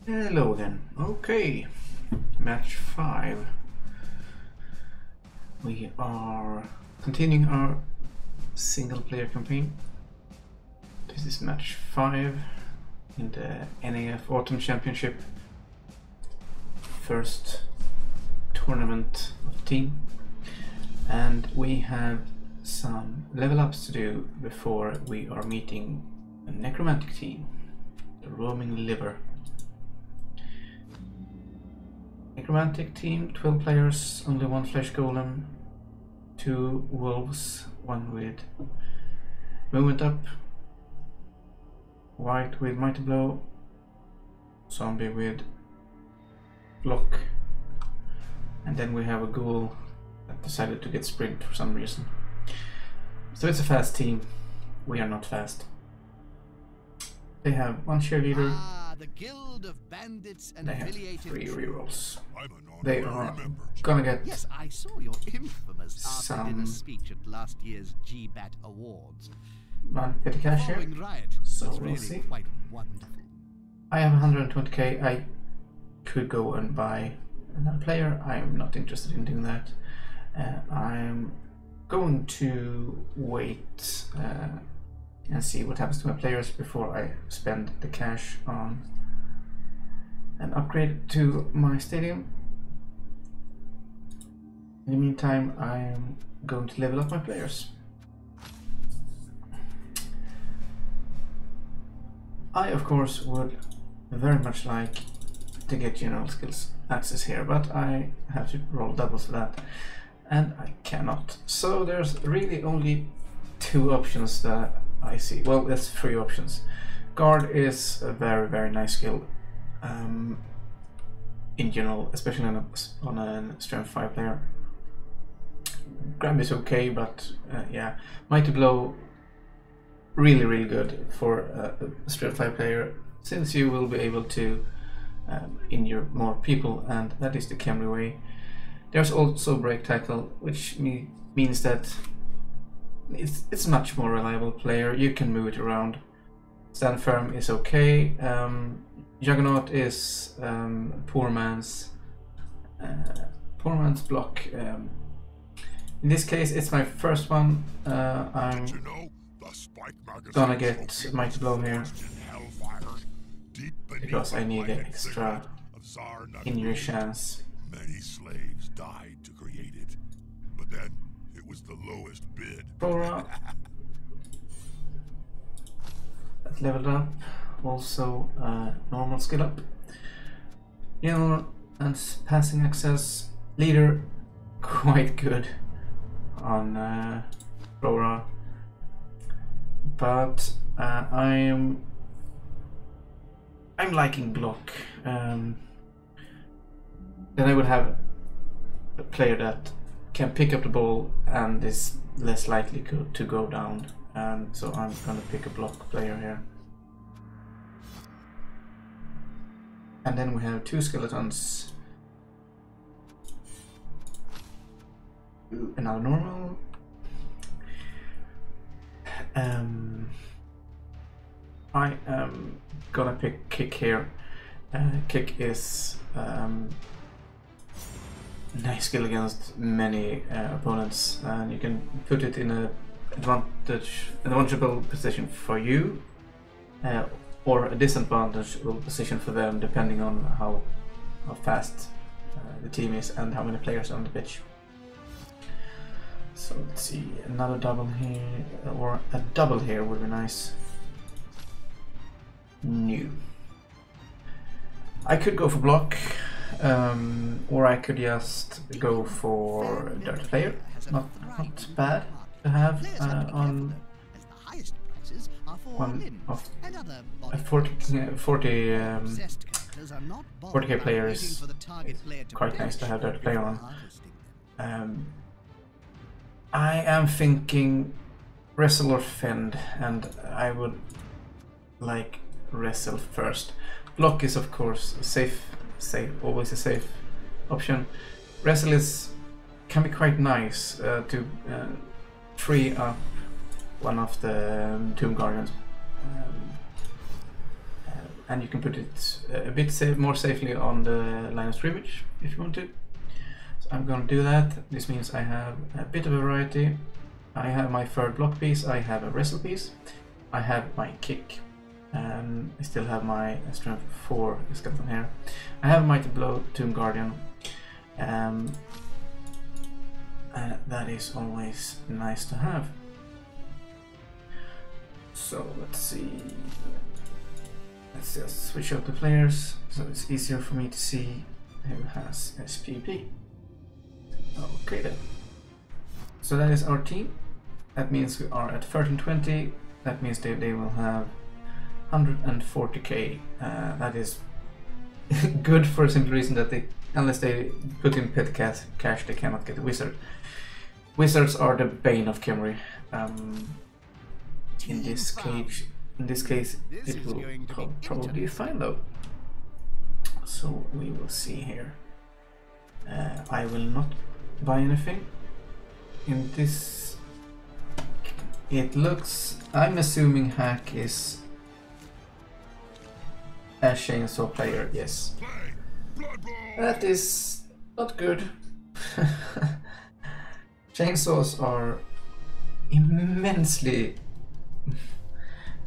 Hello again. Okay, match 5. We are continuing our single player campaign. This is match 5 in the NAF Autumn Championship. First tournament of the team. And we have some level ups to do before we are meeting a Necromantic team, the Roaming Liver. Necromantic team, 12 players, only 1 flesh golem, 2 wolves, 1 with movement up, white with mighty blow, zombie with block, and then we have a ghoul that decided to get sprint for some reason. So it's a fast team. We are not fast. They have 1 cheerleader. The Guild of Bandits and They have affiliated 3 rerolls. I'm an They are gonna get Yes, I saw your infamous some after-dinner speech at last year's GBAT Awards. petty cash here. Following riot So was we'll really see. quite wonderful. I have 120k. I could go and buy another player. I'm not interested in doing that. I'm going to wait and see what happens to my players before I spend the cash on an upgrade to my stadium. In the meantime, I am going to level up my players. I, of course, would very much like to get general skills access here, but I have to roll doubles for that, and I cannot. So there's really only 2 options that I see. Well, there's 3 options. Guard is a very, very nice skill in general, especially on a strength 5 player. Grab is okay, but yeah, mighty blow really, really good for a strength 5 player, since you will be able to injure more people, and that is the Khemri way. There's also break tackle, which means that it's much more reliable player. You can move it around. Stand firm is okay. Juggernaut is poor man's block. In this case, it's my first one. I'm gonna get mighty blow here because I need an extra injury chance. Many slaves died to create it, but then it was the lowest bid. Aurora. That leveled up. Also normal skill up. Yellow and passing access. Leader quite good on Aurora, but I'm liking block. Then I would have a player that can pick up the ball and is less likely to go down, and so I'm gonna pick a block player here. And then we have 2 skeletons. Another normal. I am gonna pick kick here. Kick is nice skill against many opponents, and you can put it in a advantageable position for you, or a disadvantageable position for them, depending on how fast the team is and how many players are on the pitch. So let's see, another double here, or a double here would be nice. New. I could go for block, or I could just go for dirt player. Not bad to have on one of a 40k player is quite nice to have dirt player on. I am thinking wrestle or fend, and I would like wrestle first. Block is of course always a safe option. Wrestle can be quite nice to free up one of the Tomb Guardians and you can put it a bit more safely on the line of scrimmage if you want to. So I'm going to do that. This means I have a bit of a variety. I have my third block piece, I have a wrestle piece, I have my kick, and I still have my strength 4 skeleton here. I have Mighty Blow, Tomb Guardian. That is always nice to have. So let's see. Let's just switch out the players so it's easier for me to see who has SPP. Okay then. So that is our team. That means we are at 1320. That means they will have 140k. That is good for a simple reason that they, unless they put in pet cash, they cannot get a wizard. Wizards are the bane of Khemri. In this case, it will probably be fine though. So we will see here. I will not buy anything in this. It looks. I'm assuming Hack is a chainsaw player. Yes, that is not good. Chainsaws are immensely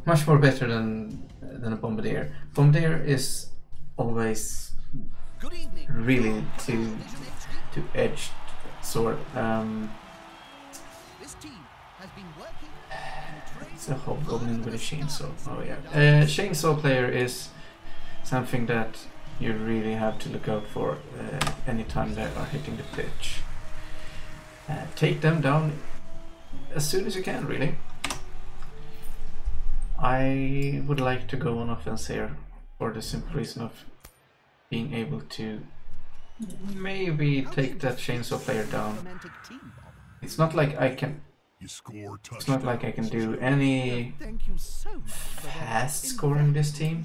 much more better than a bombardier. Bombardier is always really too edged sword. It's a hobgoblin with a chainsaw. Oh yeah, chainsaw player is something that you really have to look out for anytime they are hitting the pitch. Take them down as soon as you can, really. I would like to go on offense here for the simple reason of being able to maybe take that chainsaw player down. It's not like I can. It's not like I can do any fast scoring this team.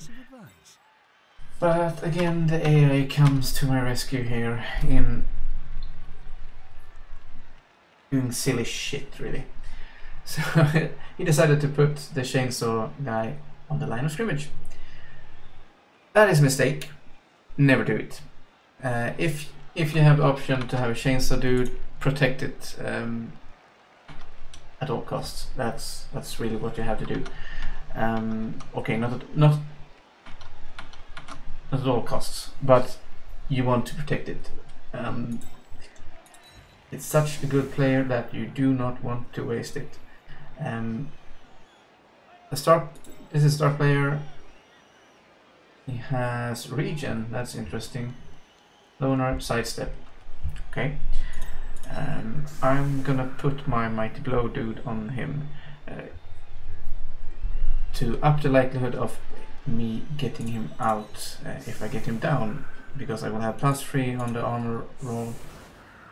But again, the AI comes to my rescue here in doing silly shit, really. So he decided to put the chainsaw guy on the line of scrimmage. That is a mistake. Never do it. If you have the option to have a chainsaw dude, protect it at all costs. That's really what you have to do. Okay, not at all costs, but you want to protect it. It's such a good player that you do not want to waste it. This is a star player. He has regen, that's interesting. Loner, sidestep. Okay. I'm gonna put my Mighty Blow dude on him to up the likelihood of me getting him out if I get him down, because I will have +3 on the armor roll,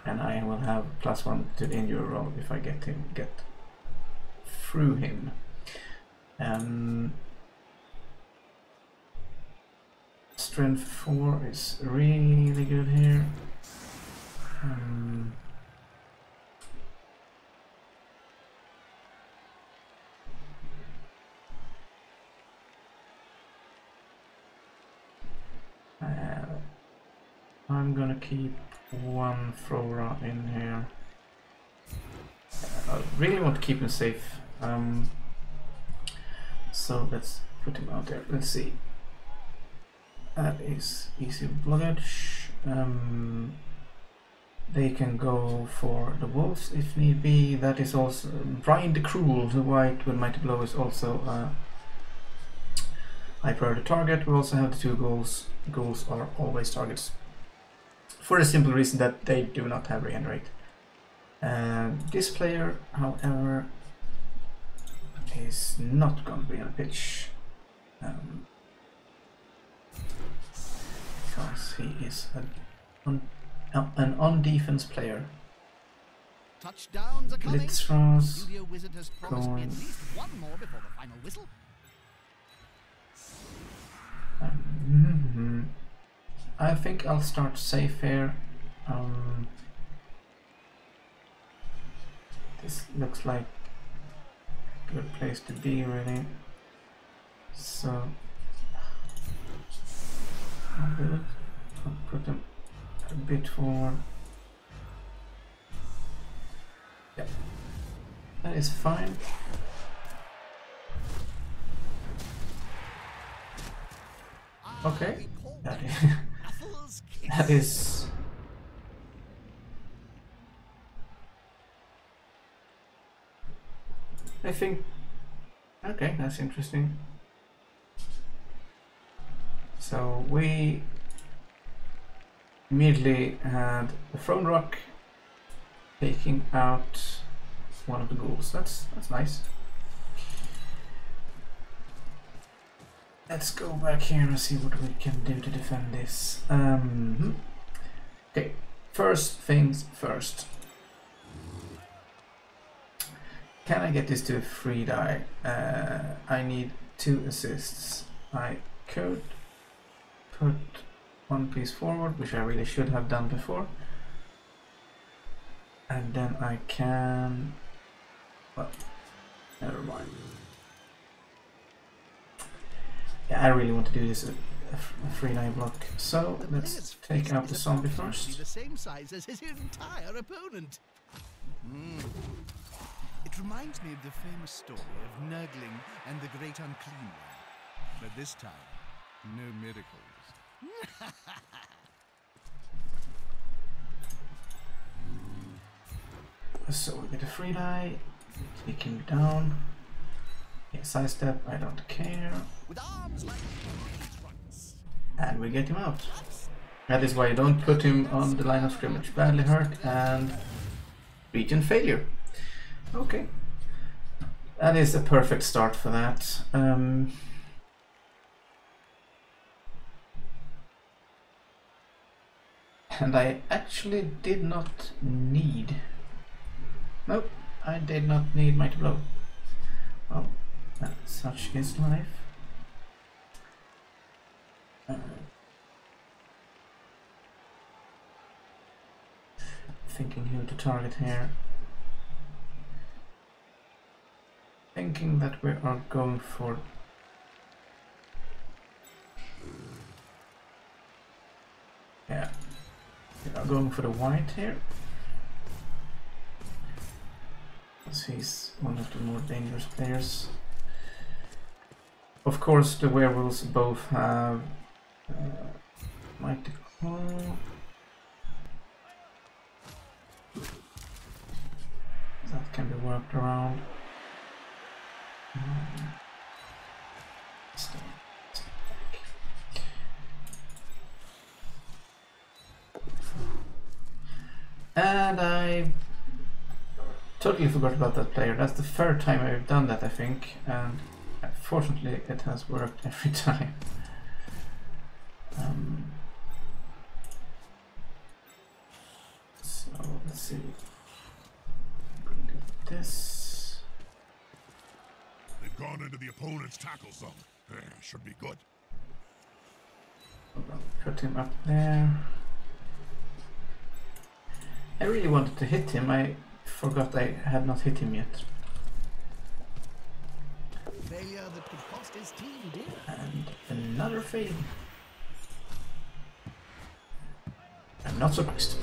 and I will have +1 to the injury roll if I get through him. Strength 4 is really good here. I'm gonna keep one thrower in here. I really want to keep him safe. So let's put him out there. Let's see. That is easy blockage. They can go for the wolves if need be. That is also Brian the Cruel, the white with Mighty Blow is also high priority target. We also have the 2 ghouls. Ghouls are always targets, for the simple reason that they do not have regenerate. This player, however, is not going to be on a pitch. Because he is an on-defense player. Touchdowns are coming. Blitzfrost Studio Wizard has promised me going. at least one more before the final whistle. I think I'll start safe here. This looks like a good place to be, really. So bit forward. Yep. That is fine. Okay. That is... I think... Okay, that's interesting. So we immediately had the Throne Rock taking out one of the ghouls. That's nice. Let's go back here and see what we can do to defend this. Okay, first things first. Can I get this to a 3 die? I need 2 assists. I could put one piece forward, which I really should have done before. And then I can... Well, never mind. Yeah, I really want to do this a 3 die block. So let's take out the zombie first. The same size as his entire opponent. It reminds me of the famous story of Nurgling and the Great Unclean One. But this time, no miracles. So we get a 3 die, take him down. Yeah, sidestep, I don't care. With arms like trunks. And we get him out. That is why you don't put him on the line of scrimmage. Badly hurt and region failure. Okay. That is a perfect start for that. And I actually did not need... Nope, I did not need Mighty Blow. Well, that's such is life. Thinking who to target here. Thinking that we are going for... Yeah, we are going for the white here. As he's one of the more dangerous players. Of course, the werewolves both have Mighty Claw. That can be worked around. And I totally forgot about that player. That's the third time I've done that, I think, and fortunately it has worked every time. So let's see. Bring this. They've gone into the opponent's tackle zone. Should be good. Put him up there. I really wanted to hit him. I forgot I had not hit him yet. Failure that could cost his team, dear. And another fail. I'm not surprised.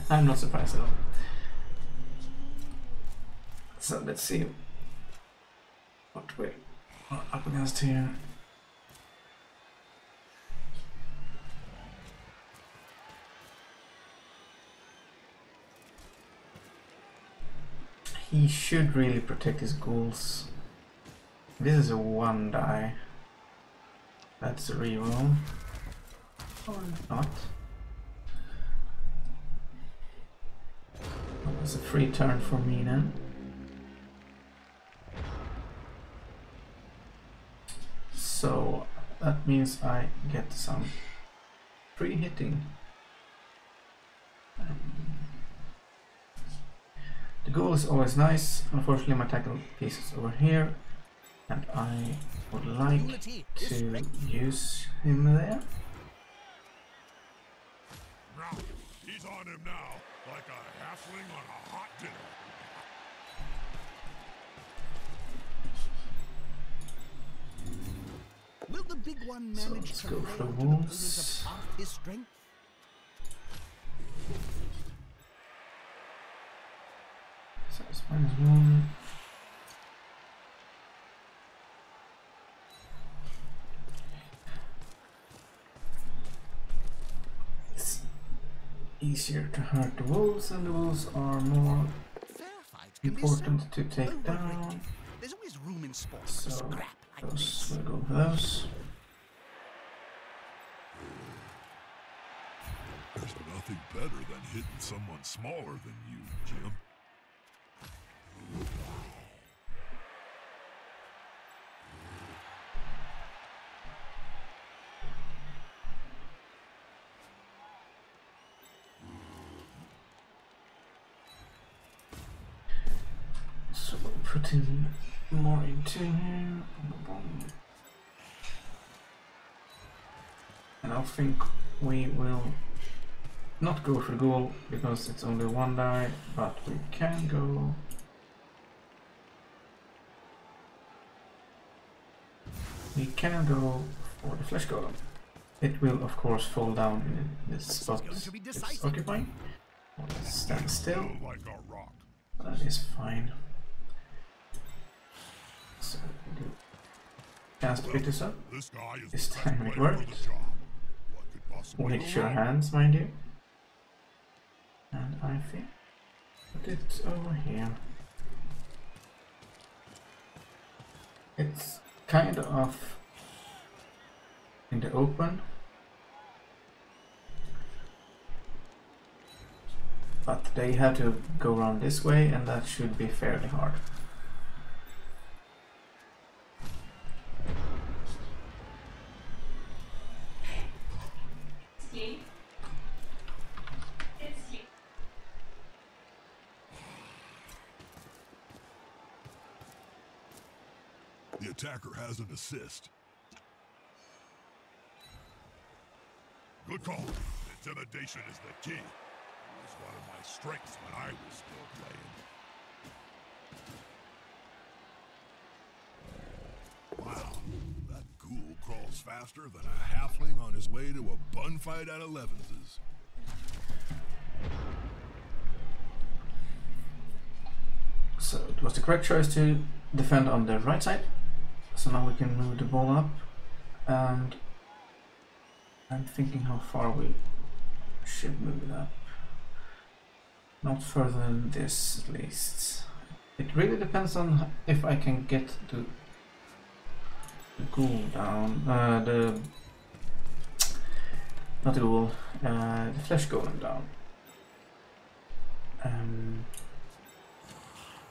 I'm not surprised at all. So let's see what we're up against here. He should really protect his ghouls. This is a 1 die. That's a reroll. Or not. That was a free turn for me then. So that means I get some free hitting. The ghoul is always nice. Unfortunately my tackle piece is over here and I would like to use him there. Now, he's on him now, like a halfling on a hot dinner. Will the big one So manage let's to go lay for to the wolves. opponent of half his strength? So it's -1. It's easier to hurt the wolves, and the wolves are more Fair fight can be important so to take overrated. down. There's always room in sport for So scrap like those this. will go for those. There's nothing better than hitting someone smaller than you, Jim. So we'll put in more into here. And I think we will not go for ghoul because it's only one die, but we can go. We can go for the flesh golem. It will of course fall down in this spot it's occupying. Let's stand still. Like a rock. That is fine. So we do cast pick this up. This guy is This the best time it player for worked. the job. What could possibly With go your wrong? hands, mind you. And I think put it over here. It's kind of in the open, but they have to go around this way, and that should be fairly hard. The attacker has an assist. Good call. Intimidation is the key. It was one of my strengths when I was still playing. Wow, that ghoul crawls faster than a halfling on his way to a bun fight at 11's. So it was the correct choice to defend on the right side. So now we can move the ball up, and I'm thinking how far we should move it up. Not further than this, at least. It really depends on if I can get the ghoul down. Not the ghoul, the flesh golem down.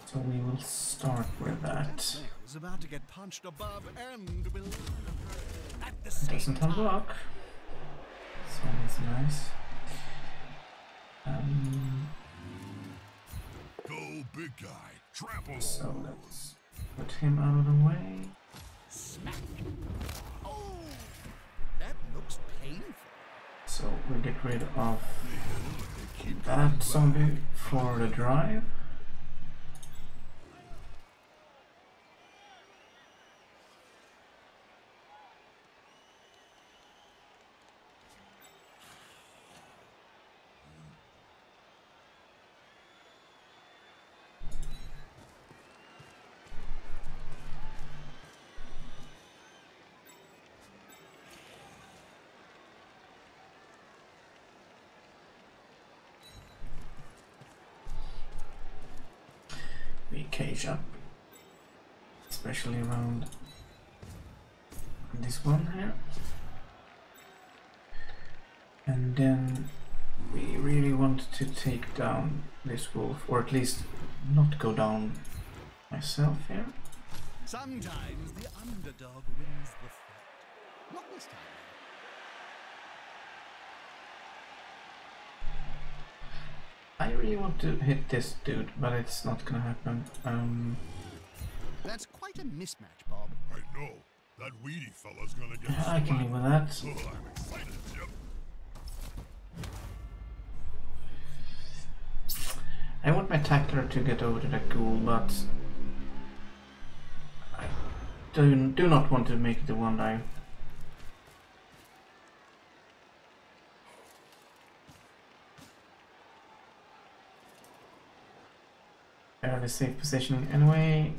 So we will start with that. Is about to get punched above and below at the same Doesn't have time. block, so that's nice. Go, big guy. Trample. So let's put him out of the way. Smack. Oh, that looks painful. So we get rid of that zombie for the drive. We cage up, especially around this one here, and then we really want to take down this wolf, or at least not go down myself here. Sometimes the underdog wins the fight. Not this time. I really want to hit this dude, but it's not gonna happen. That's quite a mismatch, Bob. I know. That weedy fella's gonna get Yeah, I can live with that. Oh, I'm excited, Jim. I want my tackler to get over to that ghoul, but I do not want to make it a one die. fairly safe positioning anyway.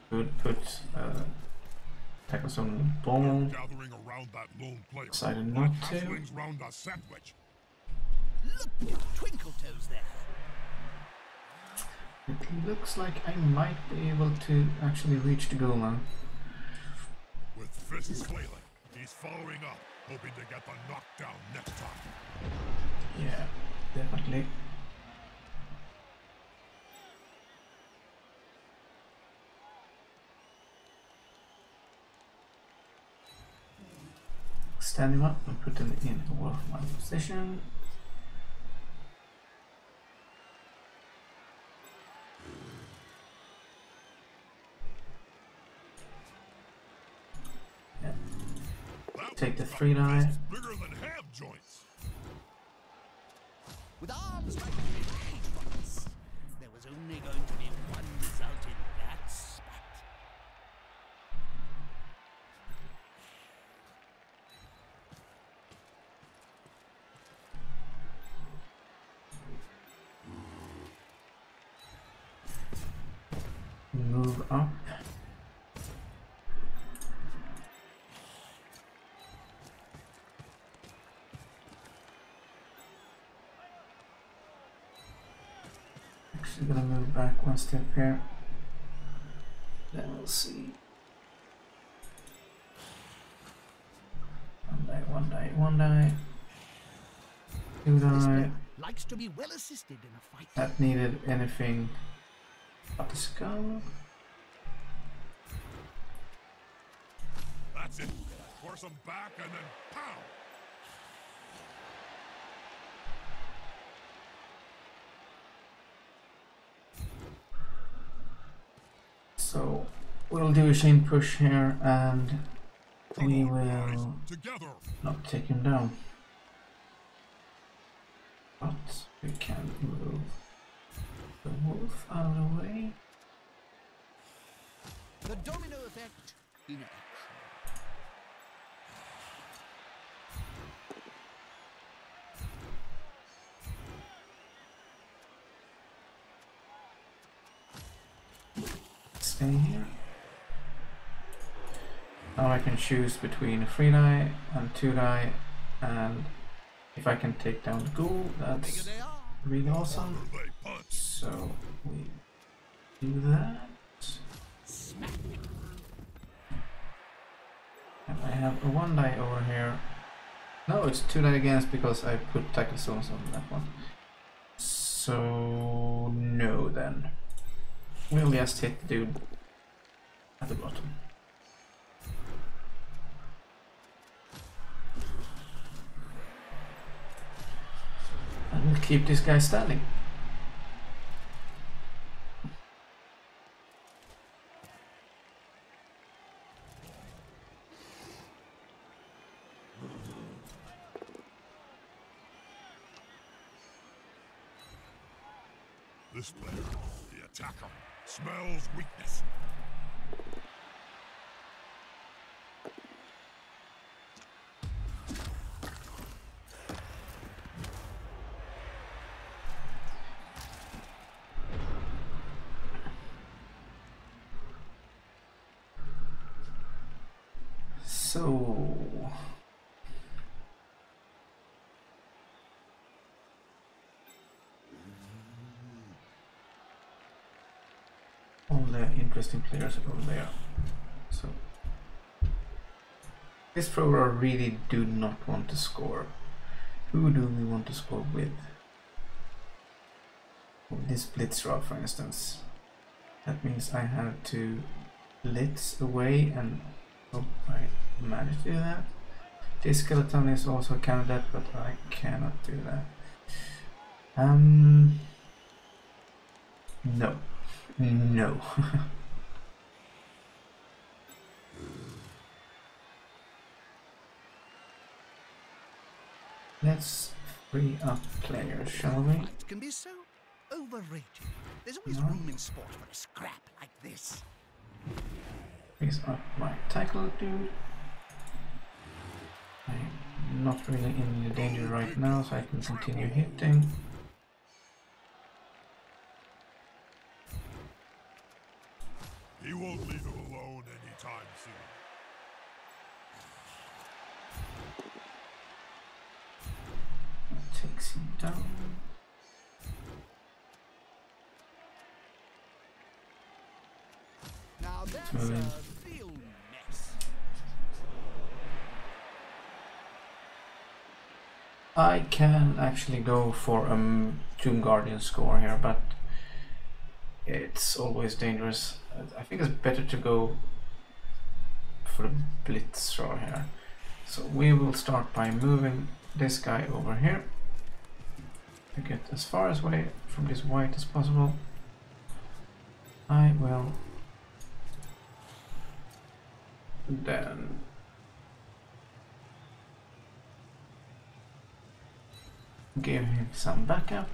Could put tackle some on the ball. Decided not to. Look at Twinkle Toes there. It looks like I might be able to actually reach the goal now. With fists flailing, he's following up, hoping to get the knockdown next time. Yeah, definitely. Stand him up and put him in a worthwhile position. Yeah. Take the 3-die. Bigger than ham joints. With arms like paintballs, there was only going to be one result in that spat. Move up. Actually gonna move back one step here. Then we'll see. 1-die, 1-die. 2-die. Likes to be well assisted in a fight. That needed anything but the skull. That's it. Force him back and then pow. So we'll do a chain push here and we will not take him down. But we can move the wolf out of the way. The domino effect in action. Stay here. Now I can choose between a 3-die and 2-die, and if I can take down the ghoul, that's really awesome. So we do that. And I have a 1-die over here. No, it's 2-die against because I put tackle stones on that one. So no then. We'll just hit the dude at the bottom. And we'll keep this guy standing. This player, the attacker, smells weakness. So all the interesting players over there. So this thrower really do not want to score. Who do we want to score with? With this blitz route, for instance. That means I have to blitz away, and hope I manage to do that. This skeleton is also a candidate, but I cannot do that. No. No. Let's free up players, shall we? It can be so overrated. There's always room in sport for a scrap like this. Freeze up my tackle dude. I'm not really in any danger right now, so I can continue hitting. He won't leave him alone anytime soon. Takes him down. Now that's Moving. a real mess. I can actually go for a Tomb Guardian score here, but it's always dangerous. I think it's better to go for the blitz throw here. So we will start by moving this guy over here to get as far away from this white as possible. I will then give him some backup.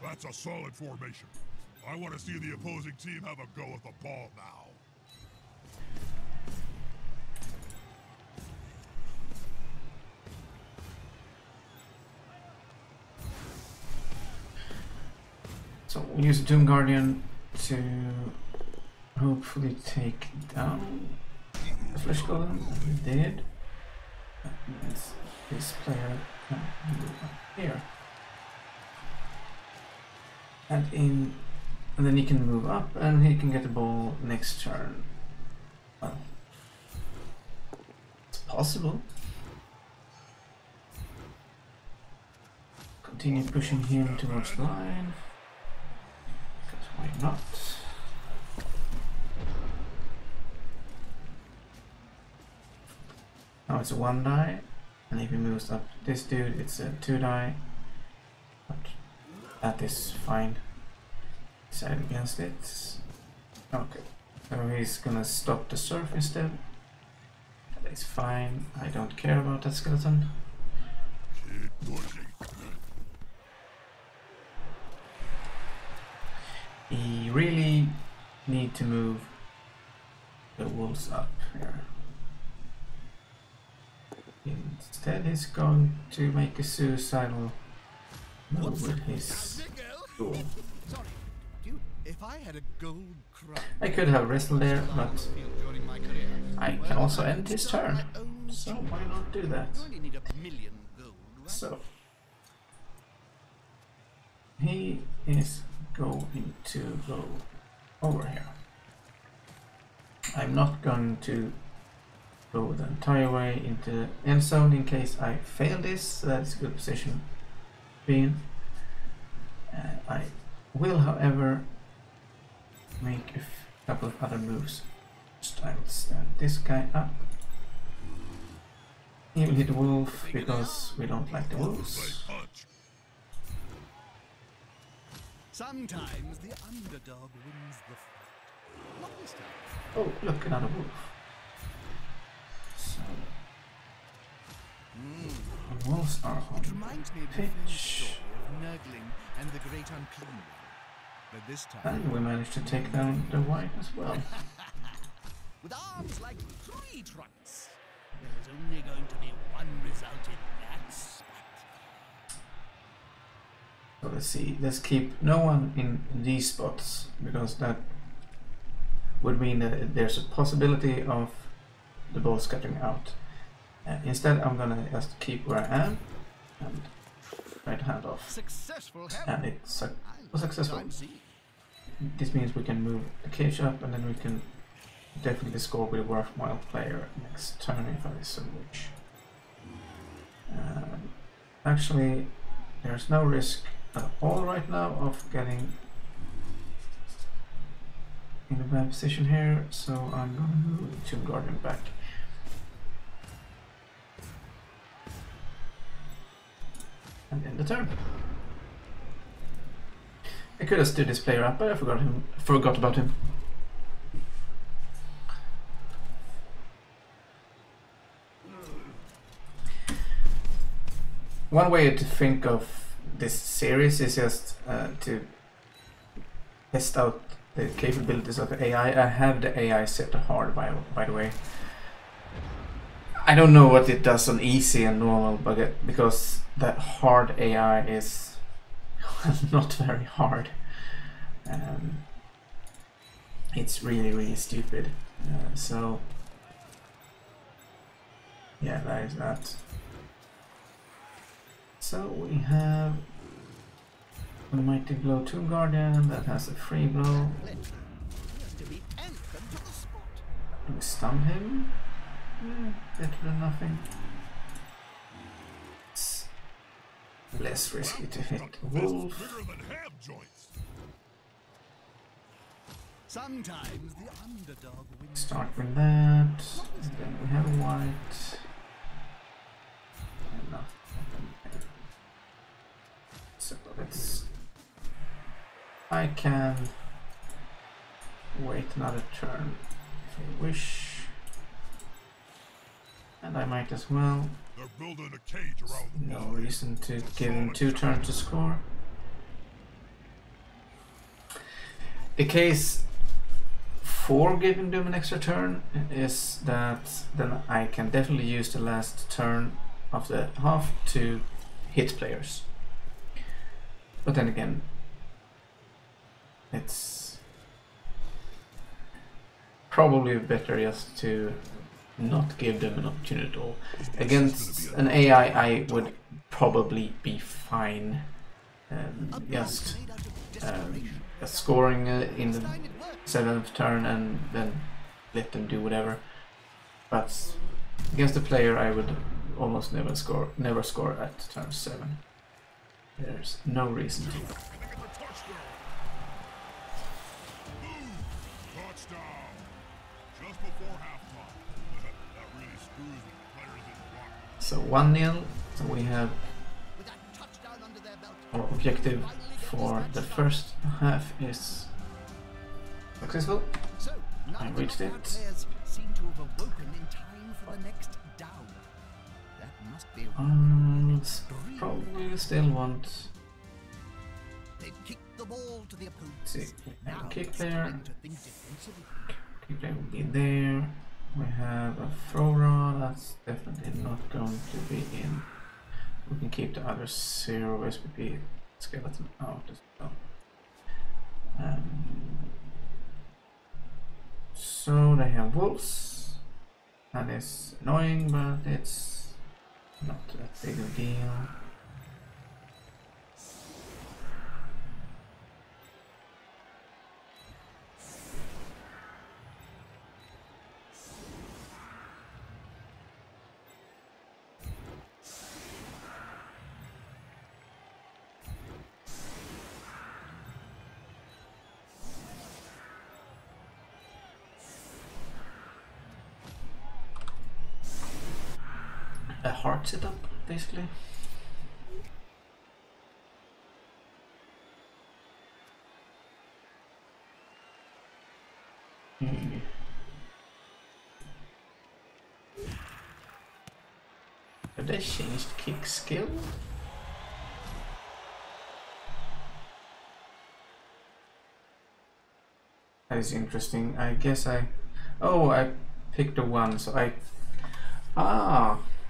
That's a solid formation. I want to see the opposing team have a go at the ball now. So we'll use the Doom Guardian to hopefully take down the Flesh Golem. We did. That means this player can move up here. And then he can move up and he can get the ball next turn. Well, it's possible. Continue pushing him towards the line. Because why not? Now it's a 1 die, and if he moves up this dude, it's a 2 die. But that is fine. Decide against it. Okay, so he's gonna stop the surf instead. That is fine. I don't care about that skeleton. He really need to move the wolves up here. Instead, he's going to make a suicidal move with his tool. Sorry, dude, if I had a gold crown, I could have wrestled there, but during my career, I can also end his turn. So why not do that? you only need 1,000,000 gold, right? So he is going to go over here. I'm not going to go the entire way into the end zone in case I fail this, so that's a good position to be in. I will, however, make a couple of other moves. First, I will stand this guy up. He will hit the wolf because we don't like the wolves. Sometimes the underdog wins the fight. Not this time. Oh, look, another wolf. So, the wolves are on It reminds me of the famous pitch. story of Nurgling and the Great Unclean One. But this time, And we managed to take down the white as well. with arms like tree trunks, there is only going to be one result in that spat. So let's see, let's keep no one in these spots, because that would mean that there's a possibility of the ball scattering out. Instead, I'm gonna just keep where I am and try to hand off. Successful And it was successful. This means we can move the cage up, and then we can definitely score with a worthwhile player next turn if I so wish. Actually, there's no risk at all right now of getting in a bad position here, so I'm gonna move the Tomb Guardian back. And end the turn. I could have stood this player up, but I forgot about him. One way to think of this series is just to test out the capabilities of the AI. I have the AI set to hard, by the way. I don't know what it does on easy and normal, but because that hard AI is not very hard. It's really stupid. So yeah, that is that. So we have a Mighty Blow 2 Guardian that has a free blow. Do we stun him? Better than nothing. It's less risky to hit Wolf. Sometimes the underdog wins. Start with that. And then we have white. And nothing. So let's. I can wait another turn if I wish. And I might as well. They're building a cage around the No wall. reason to give him 2 turns to score. The case for giving them an extra turn is that then I can definitely use the last turn of the half to hit players. But then again, it's probably better just to not give them an opportunity at all. Against an AI, I would probably be fine. Just scoring in the 7th turn and then let them do whatever. But against the player, I would almost never score at turn 7. There's no reason to. So 1-0. So we have our objective for the first half is successful. I reached it. Probably still want. Let's see, kick player. Kick player will be there. We have a throw rod. That's definitely not going to be in. We can keep the other 0 SPP skeleton out as well. So they have wolves, and it's annoying, but it's not that big a deal. A hard setup, basically. Have they changed kick skill? That is interesting. I guess I picked a 1, so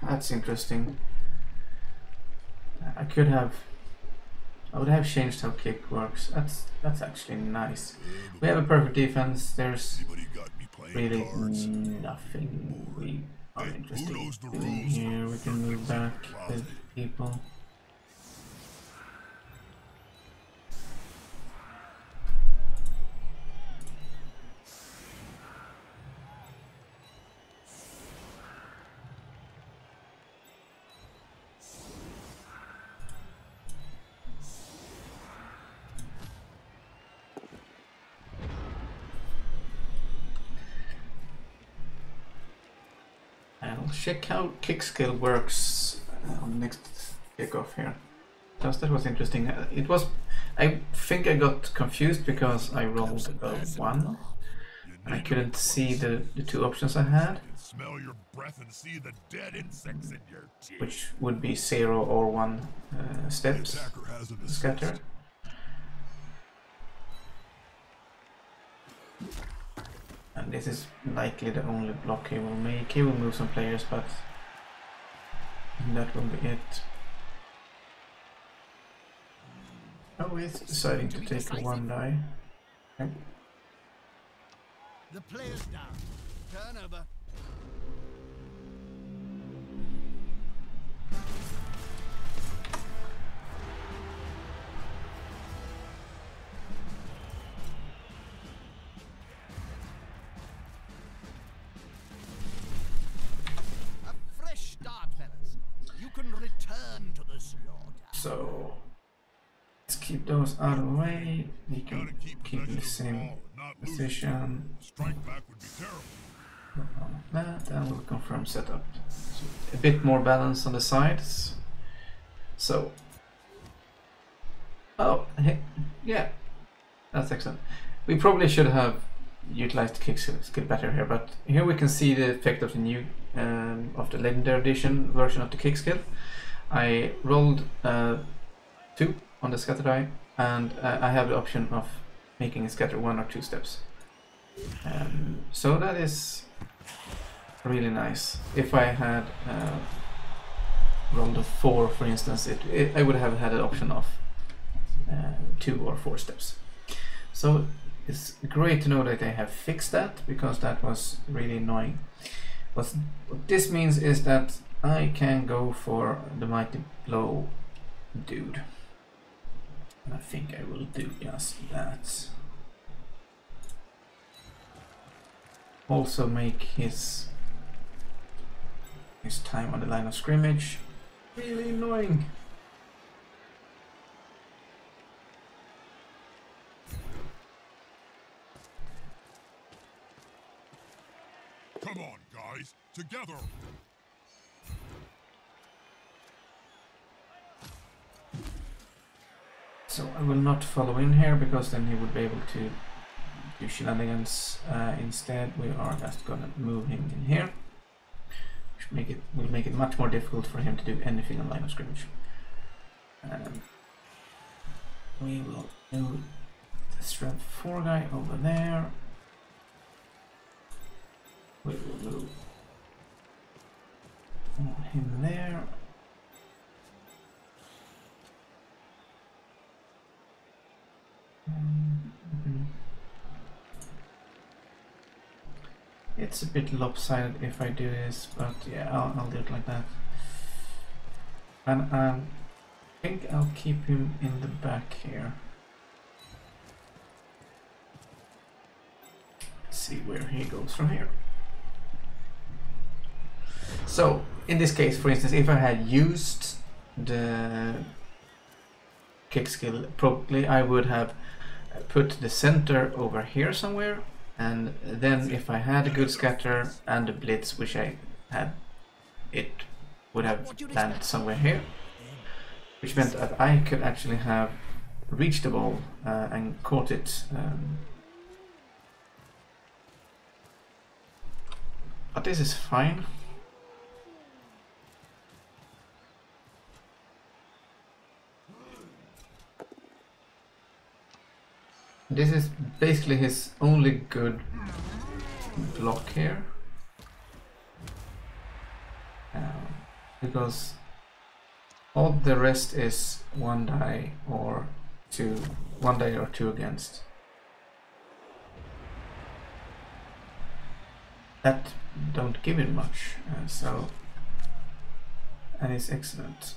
that's interesting. I would have changed how kick works. That's actually nice. We have a perfect defense. There's really nothing we are interested in here. We can move back with people. I'll check how kick skill works on the next kickoff here. Because that was interesting. I think I got confused because I rolled a 1 and I couldn't see the 2 options I had, Smell your breath and see the dead insects in your teeth. which would be 0 or 1 steps scatter. And this is likely the only block he will make. He will move some players, but And that will be it. Oh, it's deciding to take a 1 die. Okay. The player's down. Turn over. A fresh start, fellas. You can return to the slaughter. So let's keep those out of the way. We can keep in the same position. Strike back would be terrible. That, and we'll confirm setup. So a bit more balance on the sides. So, oh, hey, yeah, that's excellent. We probably should have utilized kick skill better here, but here we can see the effect of the new, of the Legendary Edition version of the kick skill. I rolled 2 on the scatter die, and I have the option of making a scatter 1 or 2 steps. So that is really nice. If I had rolled a 4, for instance, I would have had an option of 2 or 4 steps. So it's great to know that they have fixed that, because that was really annoying. What this means is that I can go for the Mighty Blow dude. And I think I will do just that. Also make his time on the line of scrimmage really annoying. Come on, guys, together. So I will not follow in here, because then he would be able to do shenanigans. Instead, we are just gonna move him in here, which will make it much more difficult for him to do anything on line of scrimmage. We will do the strength 4 guy over there. We will move him there. It's a bit lopsided if I do this, but yeah, I'll do it like that. And I think I'll keep him in the back here. Let's see where he goes from here. So, in this case, for instance, if I had used the kick skill properly, I would have put the center over here somewhere, and then if I had a good scatter and a blitz, which I had, it would have landed somewhere here, which meant that I could actually have reached the ball and caught it. But this is fine. This is basically his only good block here, because all the rest is 1 die or 2, 1 die or 2 against. That don't give it much, and it's excellent.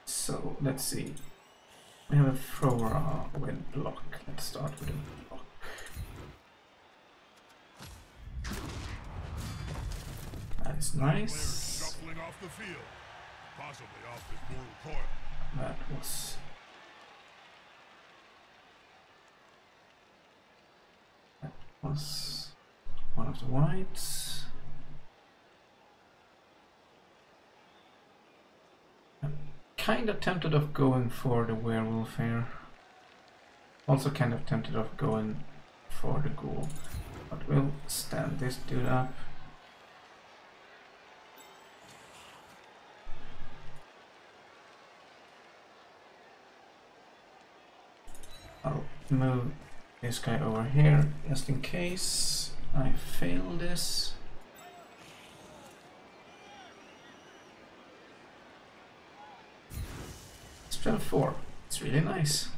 So let's see. We have a thrower with block. Let's start with a block. That is nice. Shuffling off the field, possibly off this mortal coil. That was one of the whites. Kind of tempted of going for the werewolf here. Also kind of tempted of going for the ghoul. But we'll stand this dude up. I'll move this guy over here just in case I fail this. Strength 4. It's really nice.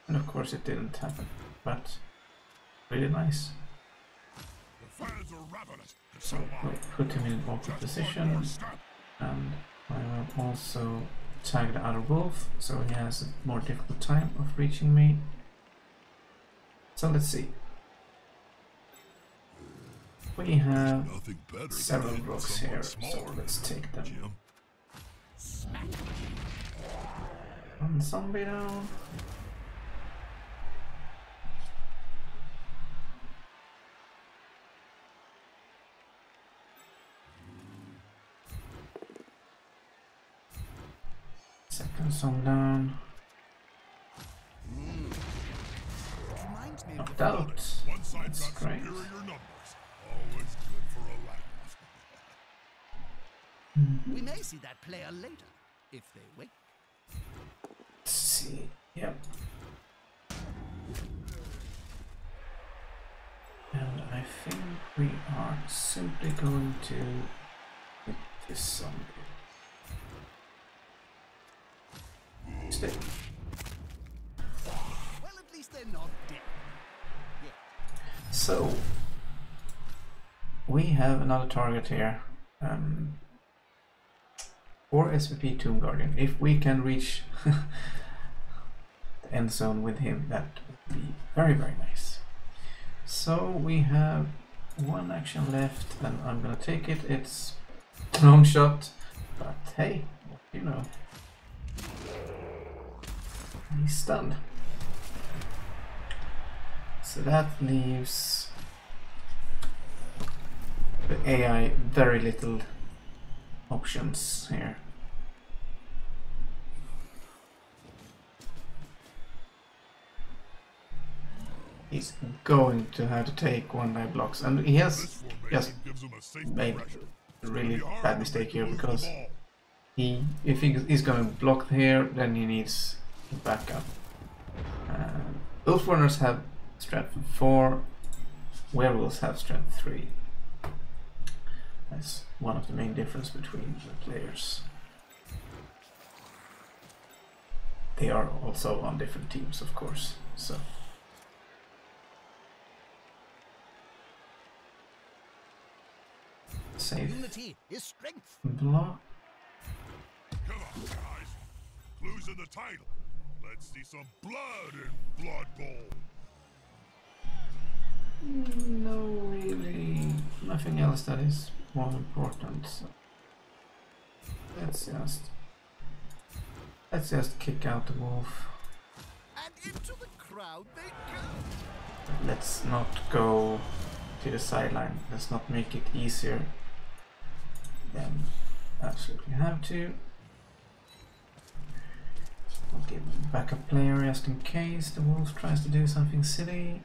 And of course it didn't happen, but really nice. So we'll put him in an awkward position, and I will also tag the other wolf, so he has a more difficult time of reaching me. So let's see. We have several blocks here, so let's take them. One zombie down. Second zombie down. Knocked out. That's great. We may see that player later, if they wait. Let's see. Yep. And I think we are simply going to hit this zombie. Stay. Well, at least they're not dead. Yeah. So we have another target here. 4 SVP Tomb Guardian. If we can reach the end zone with him, that would be very, very nice. So we have one action left, and I'm gonna take it. It's a long shot, but hey, you know. He's stunned. So that leaves the AI very little options here. He's going to have to take one die blocks, and he has just made a really bad mistake here, because if he's going to block here, then he needs backup. Wolf runners have strength 4, werewolves have strength 3. That's one of the main differences between the players. They are also on different teams, of course. So safe Unity is strength. block. Come on, guys. Clues in the title. Let's see some blood in Blood Bowl. No, really, nothing else that is more important. So let's just kick out the wolf. And into the crowd they go. Let's not go to the sideline. Let's not make it easier than absolutely have to. I'll give him a backup player just in case the wolf tries to do something silly.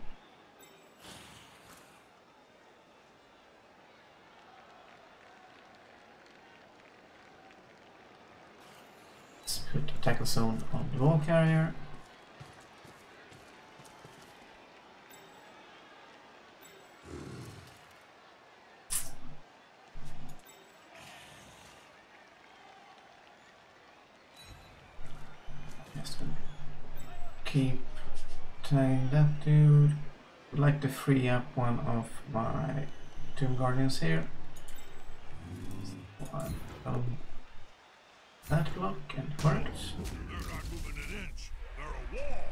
Let's put a tackle zone on the wall carrier. Just gonna keep tagging that dude. I'd like to free up one of my Tomb Guardians here. One on that block, and it worked. They're not moving an inch. They're a wall.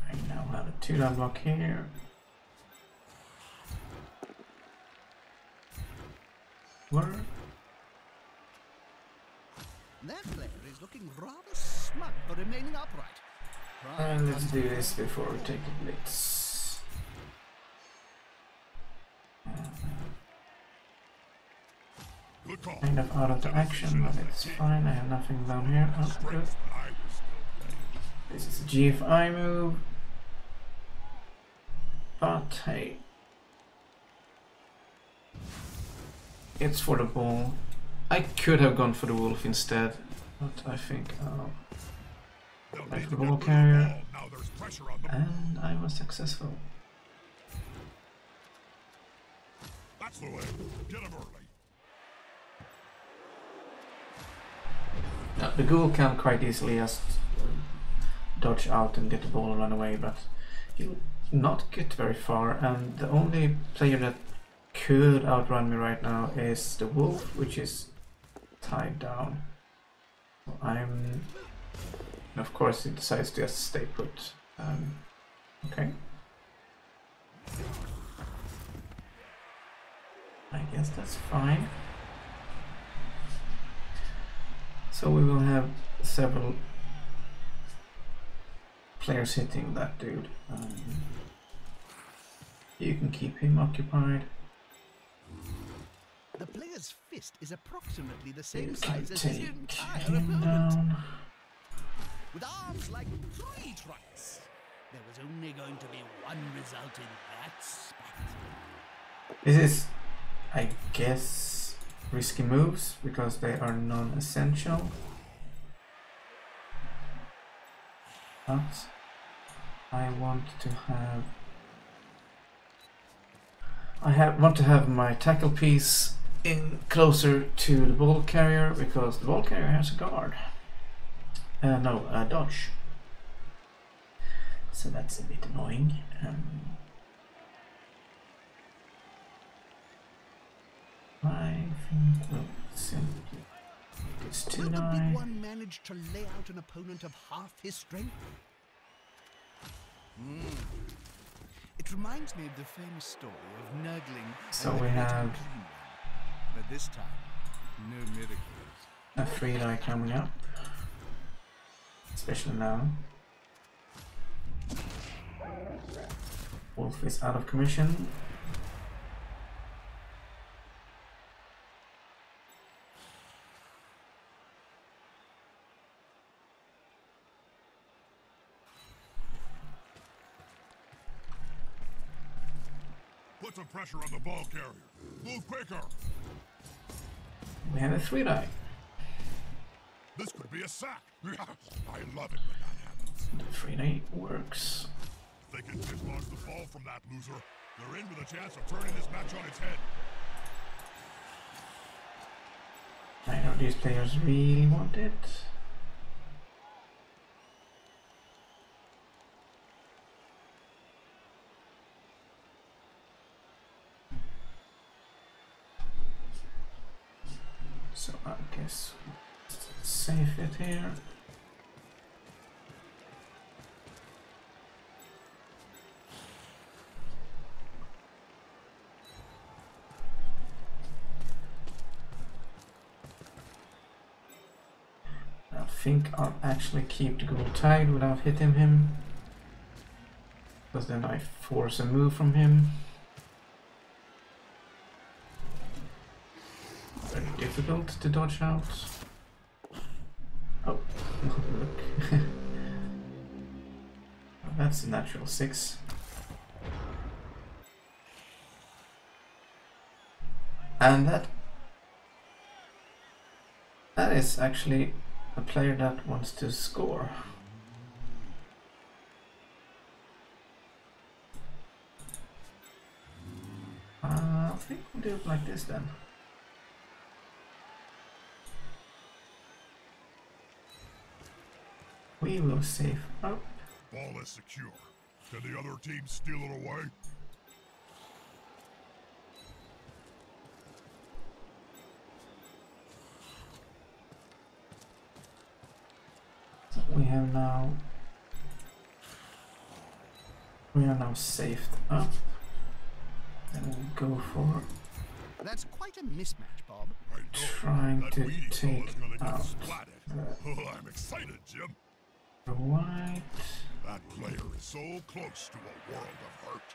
I now have a 2-down block here. Work. That player is looking rather smug for remaining upright. And let's do this before we take the blitz. Good call. Kind of out of the action, but it's fine. I have nothing down here. Oh, good. I was still playing. This is a GFI move. But hey, it's for the ball. I could have gone for the wolf instead, but I think I'll play for the ball carrier, and I was successful. That's the way. Get him early. Now, the ghoul can quite easily just dodge out and get the ball and run away, but he'll not get very far, and the only player that could outrun me right now is the wolf, which is tied down. So and of course he decides to just stay put. Okay. I guess that's fine. So we will have several players hitting that dude. You can keep him occupied. The player's fist is approximately the same You size can as his take entire him opponent. down. With arms like tree trunks. There was only going to be one result in that spat. This is, I guess, risky moves because they are non-essential. But I want to have... want to have my tackle piece in closer to the ball carrier because the ball carrier has a guard. No, a dodge. So that's a bit annoying. I think we'll simply this Will the tonight. big one manage to lay out an opponent of half his strength? It reminds me of the famous story of Nurgling So and the we great have unclean one. But this time, no miracles. a 3-die coming up, especially now. Wolf is out of commission. Put some pressure on the ball carrier. Move quicker. We have a 3-die. This could be a sack. I love it when that happens. The 3-die works. If they can dislodge the ball from that loser, they're in with a chance of turning this match on its head. I know these players really want it. So I guess we'll save it here. I think I'll actually keep the goal tied without hitting him, because then I force a move from him. Very difficult to dodge out. Oh, look. Well, that's a natural 6. And that is actually a player that wants to score. I think we'll do it like this then. We will save up. Ball is secure. Can the other team steal it away? So we are now saved up. And we'll go for That's quite a mismatch, Bob. trying That to weedy take fella's gonna get out splatted. Oh, I'm excited, Jim. the white. That player is so close to a world of hurt.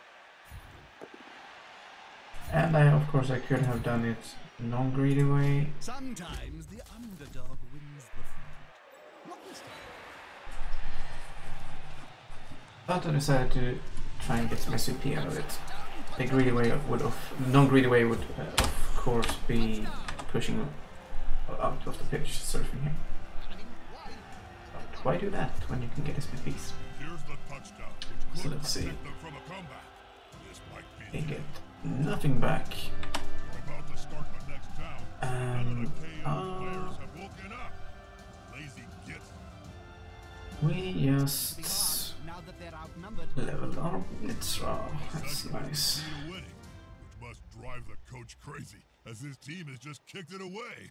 And of course I could have done it non-greedy way. Sometimes the underdog wins the fight. Not this time. But I decided to try and get some SUP out of it. The greedy way would non-greedy way would of course be pushing out of the pitch surfing here. But why do that when you can get SPPs? Here's the touchdown, which So could let's see. prevent them from a comeback. This might be They the get nothing back. We're about to start the next down. None of the KO players have woken up. Lazy gits. We just Now that they're outnumbered. level our Blitzra. That's Second nice. key to winning, which must drive the coach crazy, as his team has just kicked it away.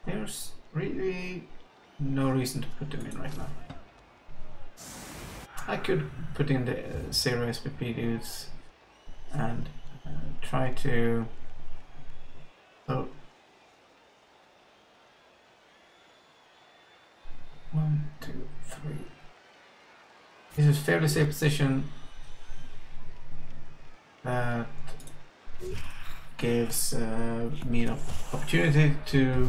There's really no reason to put them in right now. I could put in the 0 SPP dudes and try to... So... 1, 2, 3. This is fairly safe position that gives me an opportunity to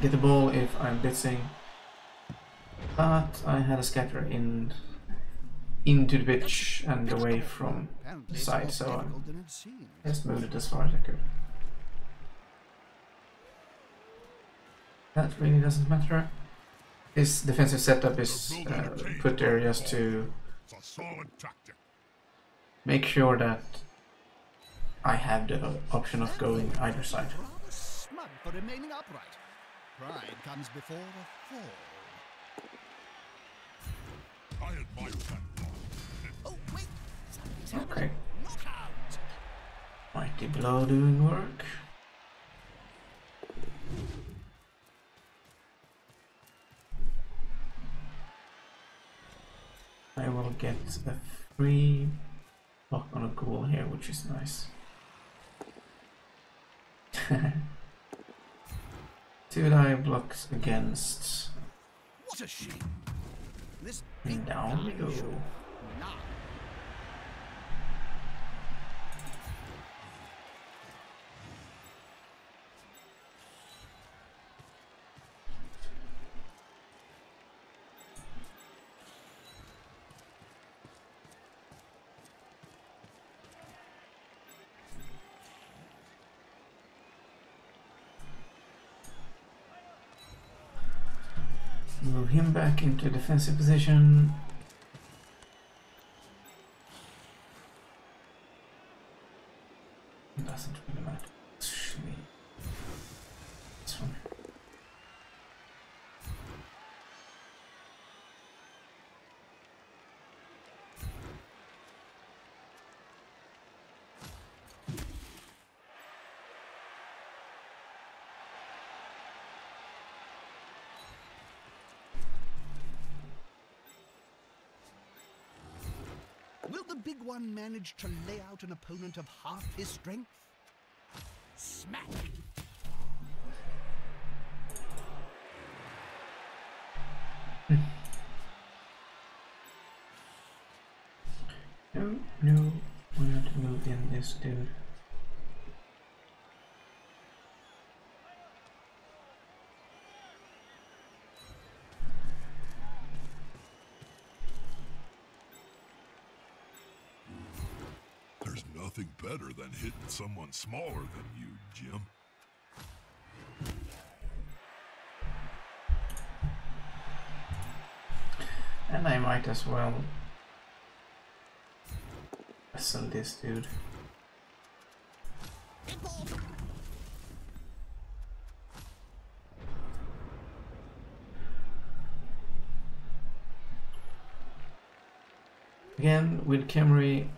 get the ball if I'm blitzing, but I had a scatter into the pitch and away from the side, so I just moved it as far as I could. That really doesn't matter. This defensive setup is put there just to It's a solid tactic. make sure that I have the option of going either side. Rather smug for remaining upright. Pride comes before a fall. I admire that block. Oh, wait! Something's Okay. happening. Knockout! Mighty Blow doing work. I will get a free block on a ghoul here, which is nice. 2 die blocks against, What a shame! This and down we go. now. Move him back into defensive position. It doesn't really matter. Actually, it's fine. Will the big one manage to lay out an opponent of half his strength? Smack! No, where to move in this dude. There's nothing better than hitting someone smaller than you, Jim. And I might as well wrestle this dude. Again, with Khemri,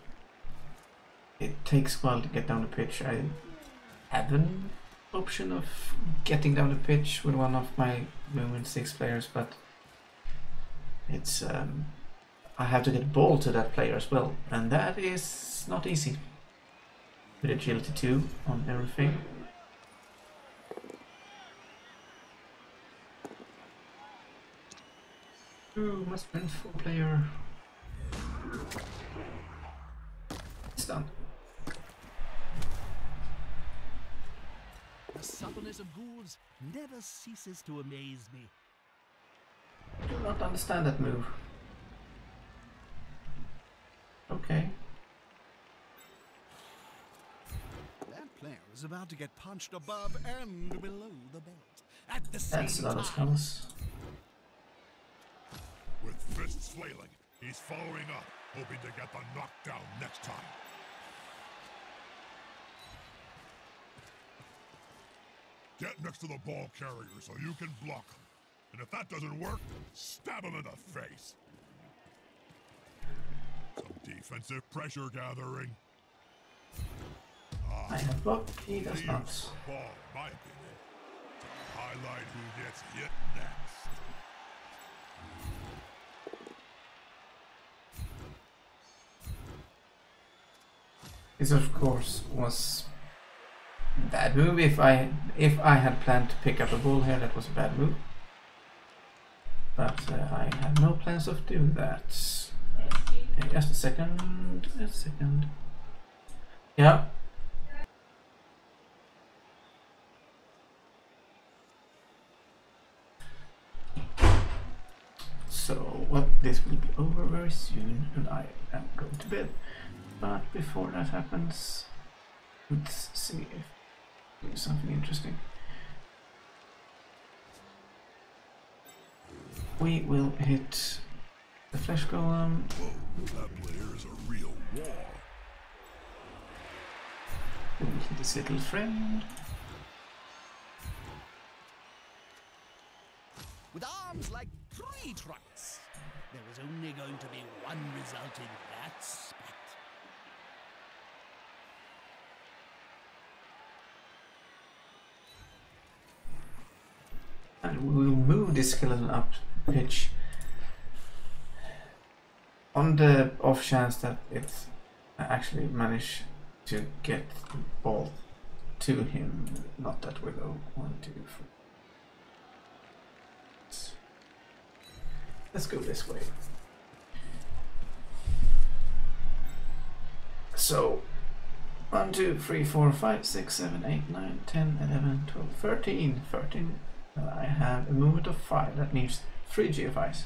it takes a while to get down the pitch. I have an option of getting down the pitch with one of my movement 6 players, but it's I have to get ball to that player as well, and that is not easy. With agility 2 on everything. Ooh, must win 4 player. It's done. The suppleness of ghouls never ceases to amaze me. I do not understand that move. Okay. player is about to get punched above and below the belt at the same That's a lot of time. spells. With fists flailing, he's following up, hoping to get the knockdown next time. Get next to the ball carrier so you can block him. And if that doesn't work, stab him in the face. Some defensive pressure gathering. I have block, he does not. Ball, in my opinion. To highlight who gets hit next. This of course was a bad move. If I had planned to pick up a ball here, that was a bad move. But I had no plans of doing that. Just a second. Yeah. So, well, this will be over very soon, and I am going to bed. But before that happens, let's see if there's something interesting. We will hit the flesh golem. Whoa, that player is a real wall. We will hit his little friend. With arms like tree trunks, there was only going to be one result in that spat. And we will move this skeleton up pitch on the off chance that it actually managed to get the ball to him. Not that we go 1, 2, 3. Let's go this way. So 1, 2, 3, 4, 5, 6, 7, 8, 9, 10, 11, 12, 13. I have a movement of 5. That means 3 GFIs.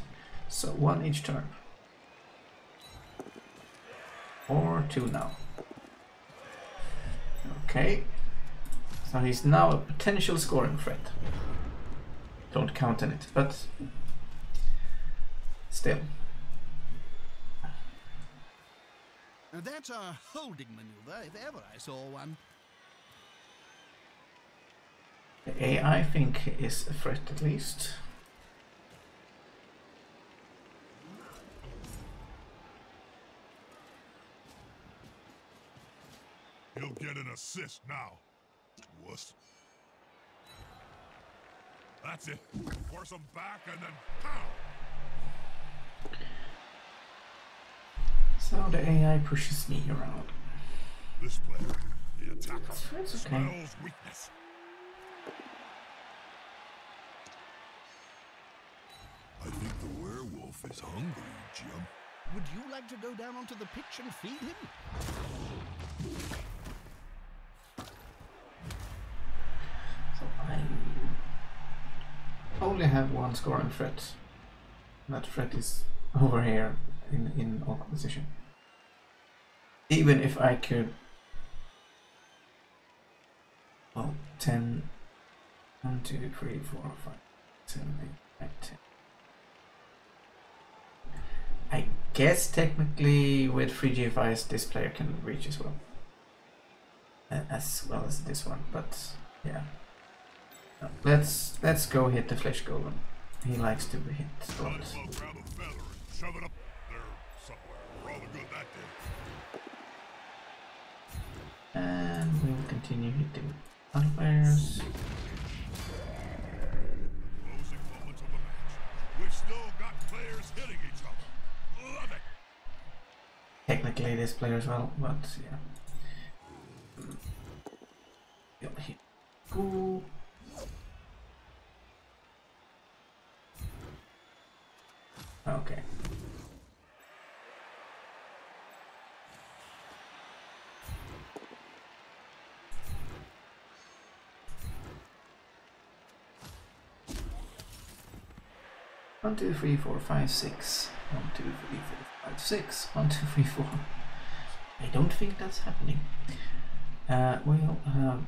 So 1 each turn. Or 2 now. Okay. So he's now a potential scoring threat. Don't count on it, but still. Now that's a holding maneuver, if ever I saw one. The AI, I think, is a threat at least. He'll get an assist now. Wuss. That's it. Force him back and then pow! So the AI pushes me around. This player, the attacker, That's okay. smells weakness. I think the werewolf is hungry, Jim. Would you like to go down onto the pitch and feed him? So I only have 1 scoring threat. That threat is over here in awkward position. Even if I could, well, 10, 1, 2, 3, 4, 5, 7, 8, 9, 10. I guess technically with 3 GFIs this player can reach as well as this one, but yeah. No, let's go hit the flesh golem. He likes to be hit a lot. Might as well grab a feather and shove it up there somewhere. For all the good that did. And we'll continue hitting other players. Closing moments of the match. We've still got players hitting each other. Love it. Technically this player as well, but yeah. He'll hit. Cool. Okay. One, 2, 3, 4, 5, 6. 1, 2, 3, 4, 5, 6. 1, 2, 3, 4. I don't think that's happening. Well,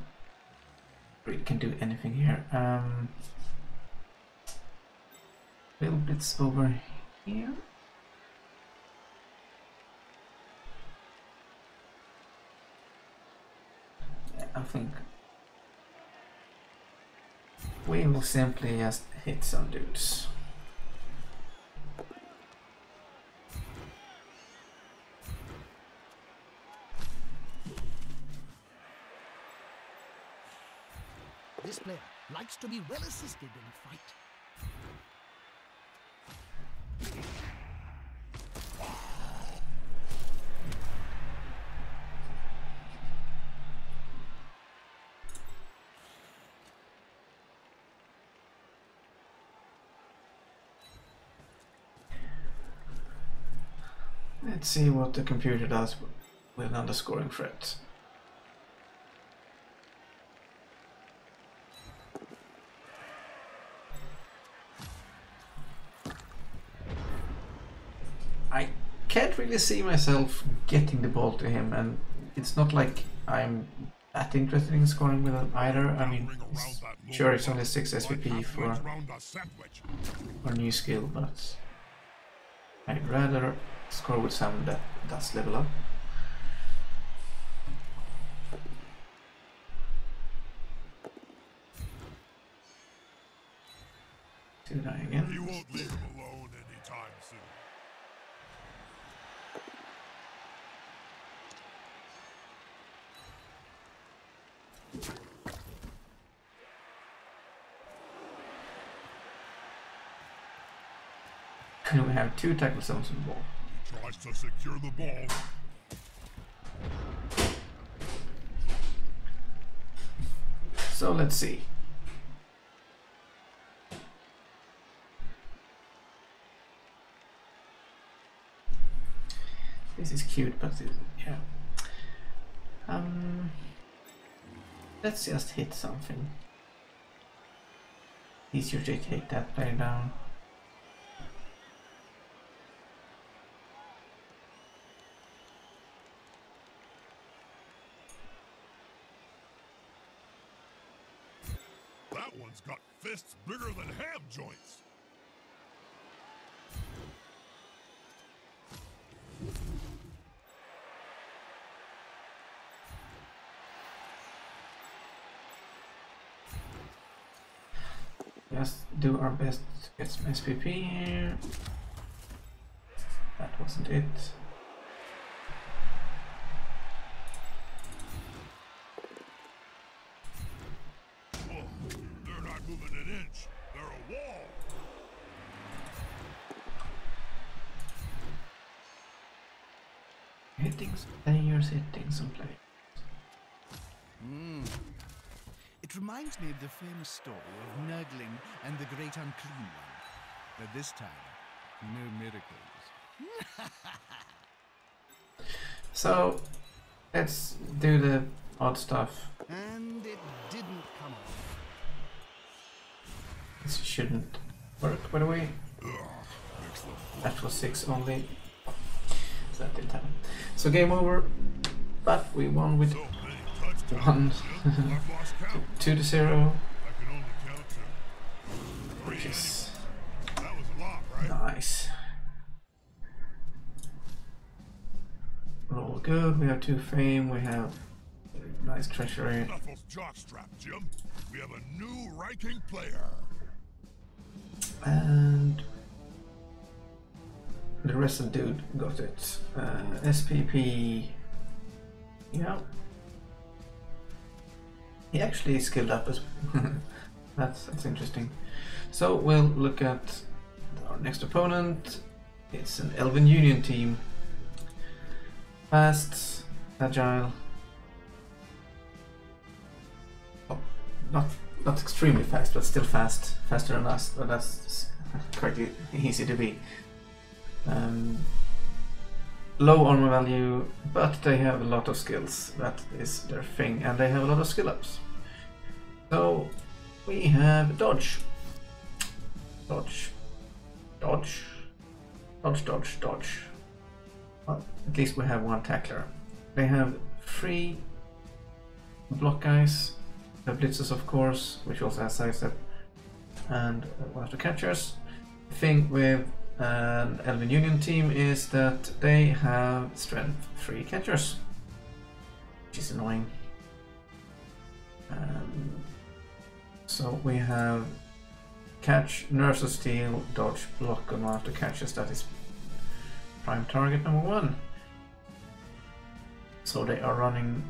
really can do anything here. Little bits over here. Yeah, I think we will simply just hit some dudes. This player likes to be well assisted in a fight. Let's see what the computer does with an underscoring threat. I can't really see myself getting the ball to him, and it's not like I'm that interested in scoring with him either. I mean, sure, it's only 6 SVP for new skill, but I'd rather score with someone that does level up. Do that again. You won't leave him alone anytime soon. And we have 2 tackle zones on the ball. He tries to secure the ball. So let's see. This is cute, but yeah. Let's just hit something. Easier to take that player down. That one's got fists bigger than ham joints. Just do our best to get some SPP here. That wasn't it. Whoa, they're not moving an inch. They're a wall. Hitting some players, hitting some players. It reminds me of the famous story of Nurgling and the Great Unclean One. But this time, no miracles. So, let's do the odd stuff. And it didn't come off. This shouldn't work, by the way. That was 6 only. So that didn't happen. So game over, but we won with So many touchdowns. 1 I've lost count. 2-0, I can only count to which is That was a lot, right? nice. We're all good. We have 2 fame. We have nice treasury. Knuckles jockstrap, Jim. We have a new ranking player. And the rest of the dude got it. SPP. Yeah. He actually skilled up as well. That's interesting. So we'll look at our next opponent. It's an Elven Union team. Fast, agile. Oh, not extremely fast, but still fast. Faster than us. But that's quite easy to be. Low armor value, but they have a lot of skills. That is their thing, and they have a lot of skill ups. So we have dodge, dodge, dodge, dodge, dodge, dodge. Well, at least we have 1 tackler. They have 3 block guys. The blitzers, of course, which also has sidestep, and one of the catchers. The thing with an Elven Union team is that they have strength 3 catchers, which is annoying. So we have catch, nurse of steel, dodge, block on one of the catchers. That is prime target number 1. So they are running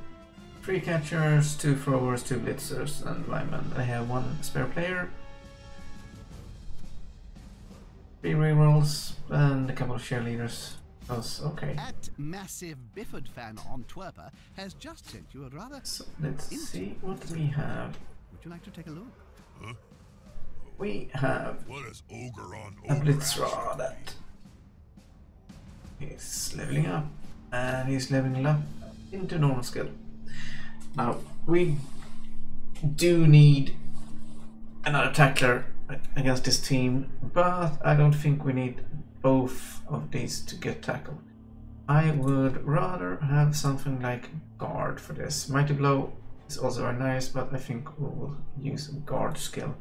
3 catchers, 2 throwers, 2 blitzers, and linemen. They have 1 spare player, 3 rerolls, and a couple of cheerleaders. That's okay. At Massive Bifford fan on Twerper has just sent you a rather... So let's see what we have. Would you like to take a look? Huh? We have What is ogre on a ogre Blitzra that is leveling up, and he's leveling up into normal skill. Now we do need another tackler against this team, but I don't think we need both of these to get tackled. I would rather have something like guard for this. Mighty Blow is also very nice, but I think we will use a guard skill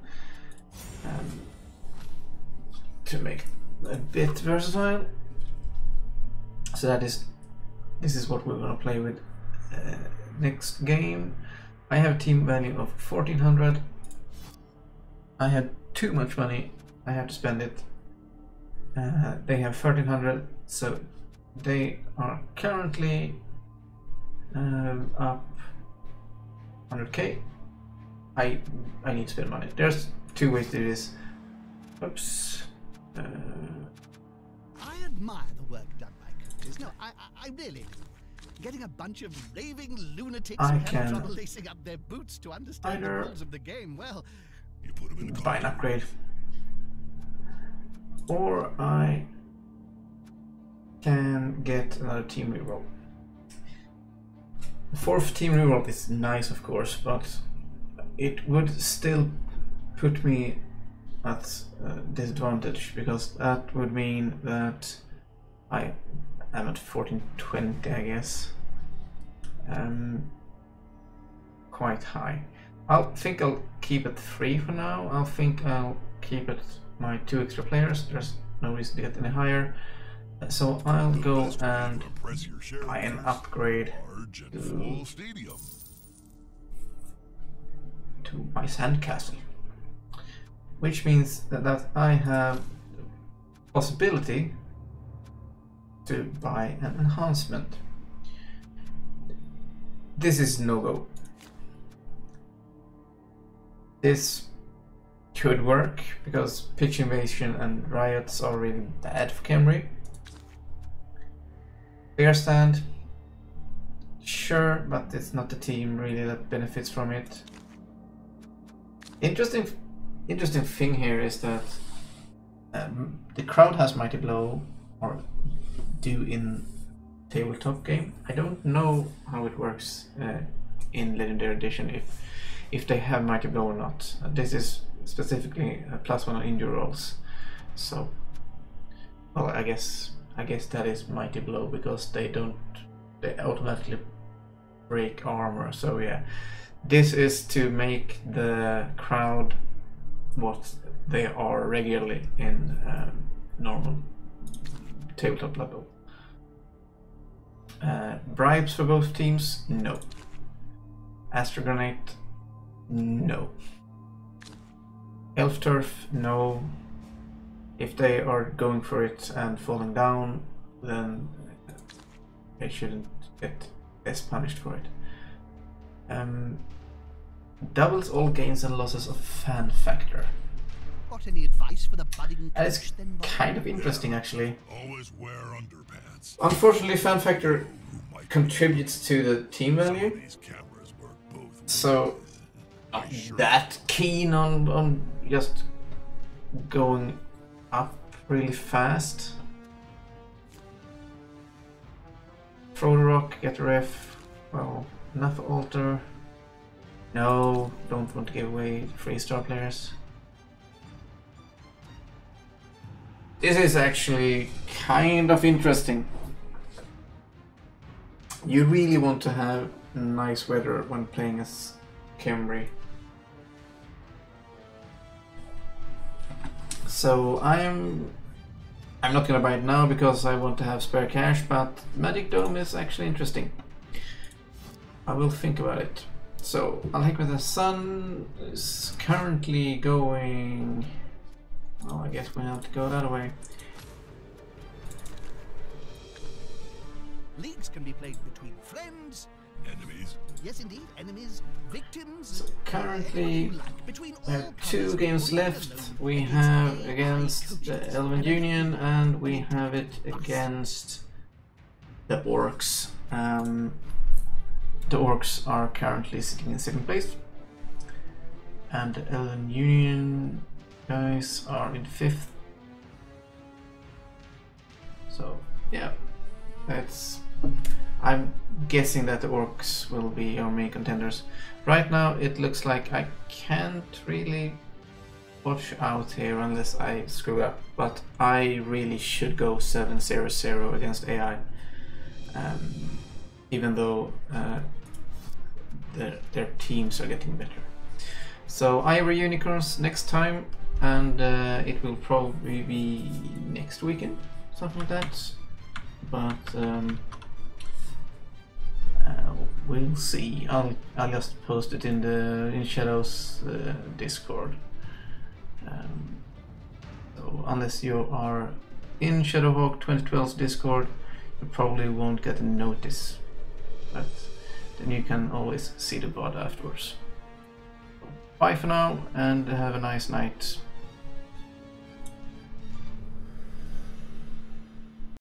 to make it a bit versatile. So this is what we're gonna play with next game. I have a team value of 1400. I had too much money, I have to spend it. They have 1300, so they are currently up 100k. I need to spend money. There's 2 ways to do this. Oops. I admire the work done by coaches. No, I really do. Getting a bunch of raving lunatics I who have can trouble lacing up their boots to understand the either rules of the game, well... You put him in the buy an upgrade, or I can get another team reroll. The 4th team reroll is nice, of course, but it would still put me at disadvantage, because that would mean that I am at 1420, I guess. Quite high. I think I'll keep it 3 for now. I think I'll keep it my 2 extra players. There's no reason to get any higher. So I'll go and buy an upgrade to my sandcastle, which means that I have possibility to buy an enhancement. This is no go. This could work because pitch invasion and riots are really bad for Khemri. Bear stand, sure, but it's not the team really that benefits from it. Interesting thing here is that the crowd has Mighty Blow, or do in tabletop game. I don't know how it works in Legendary Edition if they have Mighty Blow or not. This is specifically a +1 on injury rolls, so well, I guess that is Mighty Blow because they automatically break armor. So yeah, this is to make the crowd what they are regularly in normal tabletop level. Bribes for both teams? No. Astro Granite? No. Elf Turf? No. If they are going for it and falling down, then they shouldn't get less punished for it. Doubles all gains and losses of fan factor. Got any advice for the budding That is coach then, Bob? kind of interesting, actually. Always wear underpants. Unfortunately, fan factor contributes to the team value, These cameras work both so not that keen on just going up really fast. Throw the rock, get a ref. Well, enough altar. No, don't want to give away 3-star players. This is actually kind of interesting. You really want to have nice weather when playing as Khemri. So I'm not gonna buy it now because I want to have spare cash, but Magic Dome is actually interesting. I will think about it. So Alhek with the Sun is currently going. Well, I guess we have to go that way. Leagues can be played between friends. Enemies. Yes, indeed. Enemies, victims. So currently, between we all have 2 colours, games all left. alone We against have AI against the coaches. Elven Union, and we have it against the Orcs. The Orcs are currently sitting in 2nd place, and the Elven Union guys are in 5th. So yeah, that's. I'm guessing that the Orcs will be our main contenders. Right now it looks like I can't really watch out here unless I screw up, but I really should go 7-0-0 against AI, even though their teams are getting better. So Ira Unicorns next time, and it will probably be next weekend, something like that, but we'll see. I'll just post it in Shadow's Discord. So unless you are in Shadowhawk 2012's Discord, you probably won't get a notice, but then you can always see the VOD afterwards. Bye for now, and have a nice night.